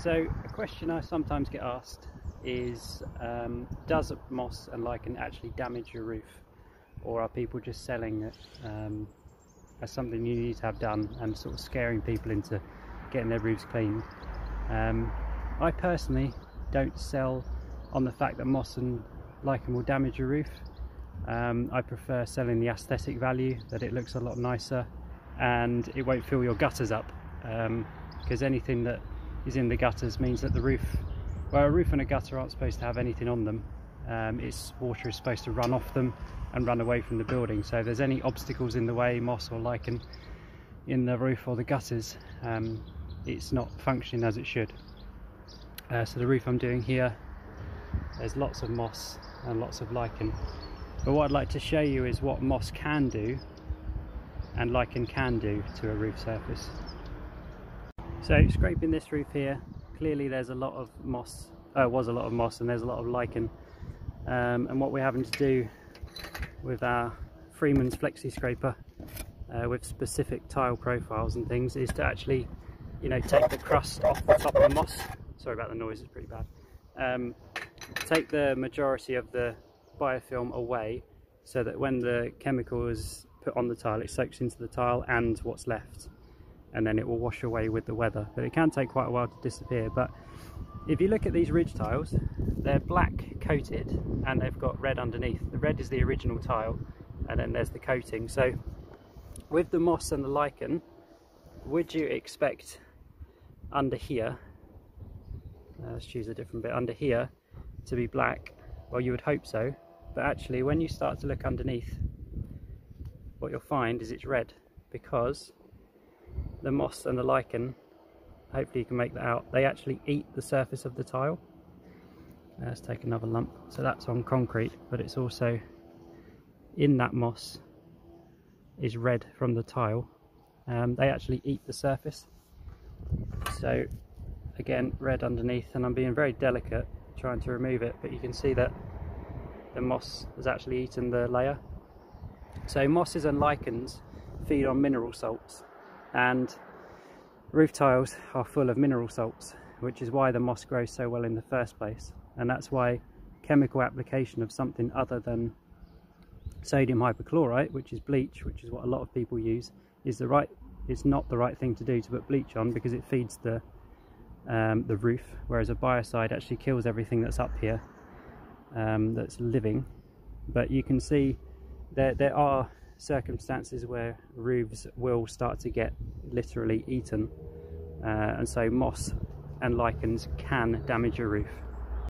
So a question I sometimes get asked is, does moss and lichen actually damage your roof, or are people just selling it as something you need to have done and sort of scaring people into getting their roofs cleaned? I personally don't sell on the fact that moss and lichen will damage your roof. I prefer selling the aesthetic value, that it looks a lot nicer and it won't fill your gutters up, because anything that is in the gutters means that the roof, well, a roof and a gutter aren't supposed to have anything on them. Water is supposed to run off them and run away from the building, so if there's any obstacles in the way, moss or lichen in the roof or the gutters, it's not functioning as it should. So the roof I'm doing here, there's lots of moss and lots of lichen, but what I'd like to show you is what moss can do and lichen can do to a roof surface. So scraping this roof here, clearly there's a lot of moss, was a lot of moss, and there's a lot of lichen, and what we're having to do with our Freeman's flexi scraper with specific tile profiles and things is to actually, you know, take the crust off the top of the moss. Sorry about the noise, it's pretty bad. Take the majority of the biofilm away so that when the chemical is put on the tile, it soaks into the tile and what's left, and then it will wash away with the weather. But it can take quite a while to disappear. But if you look at these ridge tiles, they're black coated and they've got red underneath. The red is the original tile, and then there's the coating. So with the moss and the lichen, would you expect under here, let's choose a different bit, under here to be black? Well, you would hope so, but actually when you start to look underneath, what you'll find is it's red, because the moss and the lichen, hopefully you can make that out, they actually eat the surface of the tile. Let's take another lump. So that's on concrete, but it's also in that moss is red from the tile. They actually eat the surface. So again, red underneath, and I'm being very delicate trying to remove it, but you can see that the moss has actually eaten the layer. So mosses and lichens feed on mineral salts, and roof tiles are full of mineral salts, which is why the moss grows so well in the first place. And that's why chemical application of something other than sodium hypochlorite, which is bleach, which is what a lot of people use, is not the right thing to do, to put bleach on, because it feeds the roof, whereas a biocide actually kills everything that's up here, that's living. But you can see there are circumstances where roofs will start to get literally eaten, and so moss and lichens can damage your roof.